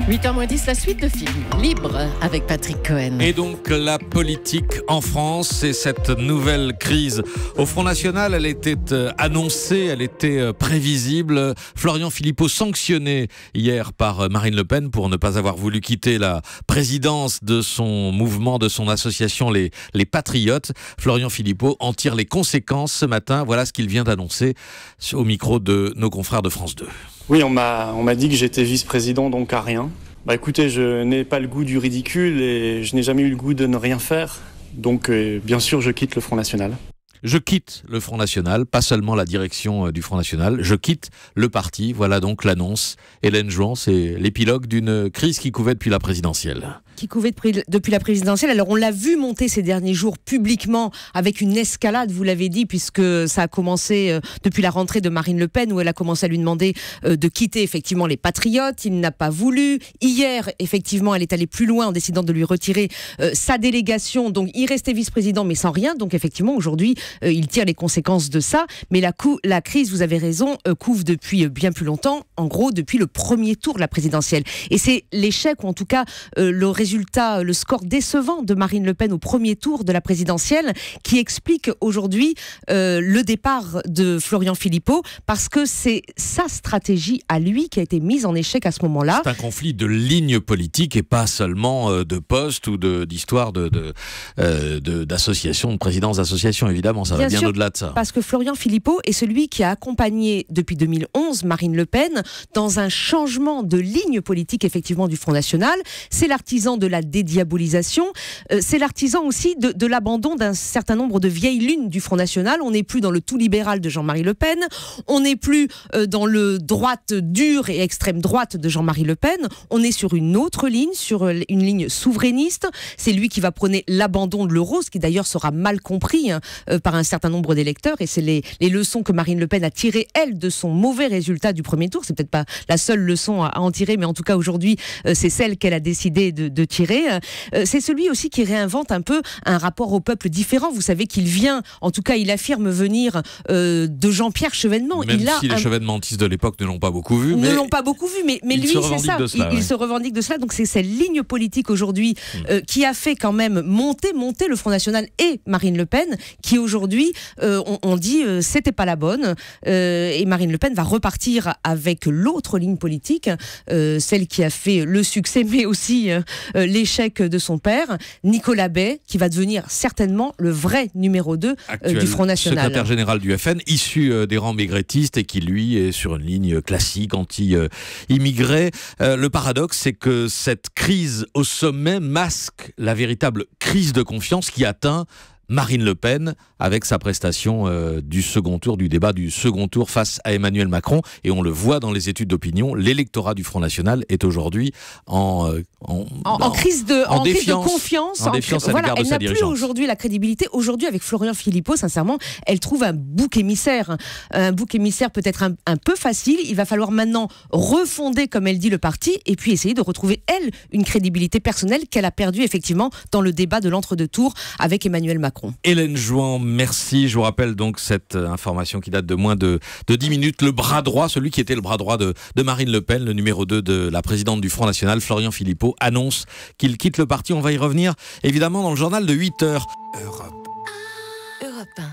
8h moins 10, la suite de films Libre avec Patrick Cohen. Et donc la politique en France et cette nouvelle crise au Front National, elle était annoncée, elle était prévisible. Florian Philippot sanctionné hier par Marine Le Pen pour ne pas avoir voulu quitter la présidence de son mouvement, de son association les Patriotes. Florian Philippot en tire les conséquences ce matin. Voilà ce qu'il vient d'annoncer au micro de nos confrères de France 2. Oui, on m'a dit que j'étais vice-président, donc à rien. Écoutez, je n'ai pas le goût du ridicule et je n'ai jamais eu le goût de ne rien faire. Donc, bien sûr, je quitte le Front National. Je quitte le Front National, pas seulement la direction du Front National, je quitte le parti. Voilà donc l'annonce. Hélène Jouan, c'est l'épilogue d'une crise qui couvait depuis la présidentielle. Depuis la présidentielle. Alors on l'a vu monter ces derniers jours publiquement avec une escalade, vous l'avez dit, puisque ça a commencé depuis la rentrée de Marine Le Pen où elle a commencé à lui demander de quitter effectivement les Patriotes. Il n'a pas voulu. Hier, effectivement, elle est allée plus loin en décidant de lui retirer sa délégation. Donc il restait vice-président mais sans rien. Donc effectivement, aujourd'hui, il tire les conséquences de ça. Mais la crise, vous avez raison, couvre depuis bien plus longtemps. En gros, depuis le premier tour de la présidentielle. Et c'est l'échec, ou en tout cas le résultat, le score décevant de Marine Le Pen au premier tour de la présidentielle qui explique aujourd'hui le départ de Florian Philippot, parce que c'est sa stratégie à lui qui a été mise en échec à ce moment-là. C'est un conflit de lignes politiques et pas seulement de postes ou d'histoire d'associations, de présidence d'associations, évidemment, ça va bien au-delà de ça. Parce que Florian Philippot est celui qui a accompagné depuis 2011 Marine Le Pen dans un changement de ligne politique effectivement du Front National. C'est l'artisan de la dédiabolisation, c'est l'artisan aussi de l'abandon d'un certain nombre de vieilles lunes du Front National. On n'est plus dans le tout libéral de Jean-Marie Le Pen, on n'est plus dans le droite dure et extrême droite de Jean-Marie Le Pen, on est sur une autre ligne, sur une ligne souverainiste. C'est lui qui va prôner l'abandon de l'euro, ce qui d'ailleurs sera mal compris par un certain nombre d'électeurs, et c'est les leçons que Marine Le Pen a tirées, elle, de son mauvais résultat du premier tour. C'est peut-être pas la seule leçon à en tirer, mais en tout cas aujourd'hui, c'est celle qu'elle a décidé de tirer. C'est celui aussi qui réinvente un peu un rapport au peuple différent. Vous savez qu'il vient, en tout cas il affirme venir de Jean-Pierre Chevènement. Même si les chevènementistes de l'époque ne l'ont pas beaucoup vu. Mais lui c'est ça, il se revendique de cela. Donc c'est cette ligne politique aujourd'hui qui a fait quand même monter le Front National et Marine Le Pen, qui aujourd'hui on dit c'était pas la bonne, et Marine Le Pen va repartir avec l'autre ligne politique, celle qui a fait le succès mais aussi l'échec de son père, Nicolas Bay, qui va devenir certainement le vrai numéro 2 du Front National. Secrétaire général du FN, issu des rangs maigretistes et qui lui est sur une ligne classique anti-immigré. Le paradoxe, c'est que cette crise au sommet masque la véritable crise de confiance qui atteint Marine Le Pen avec sa prestation du second tour, du débat du second tour face à Emmanuel Macron. Et on le voit dans les études d'opinion, l'électorat du Front National est aujourd'hui en crise de confiance. En défiance à l'égard de sa dirigeante. Elle n'a plus aujourd'hui la crédibilité. Aujourd'hui, avec Florian Philippot, sincèrement, elle trouve un bouc émissaire. Un bouc émissaire peut-être un peu facile. Il va falloir maintenant refonder, comme elle dit, le parti et puis essayer de retrouver, elle, une crédibilité personnelle qu'elle a perdue effectivement dans le débat de l'entre-deux tours avec Emmanuel Macron. Hélène Jouan, merci. Je vous rappelle donc cette information qui date de moins de 10 minutes. Le bras droit, celui qui était le bras droit de Marine Le Pen, le numéro 2 de la présidente du Front National, Florian Philippot, annonce qu'il quitte le parti. On va y revenir évidemment dans le journal de 8h. Europe 1.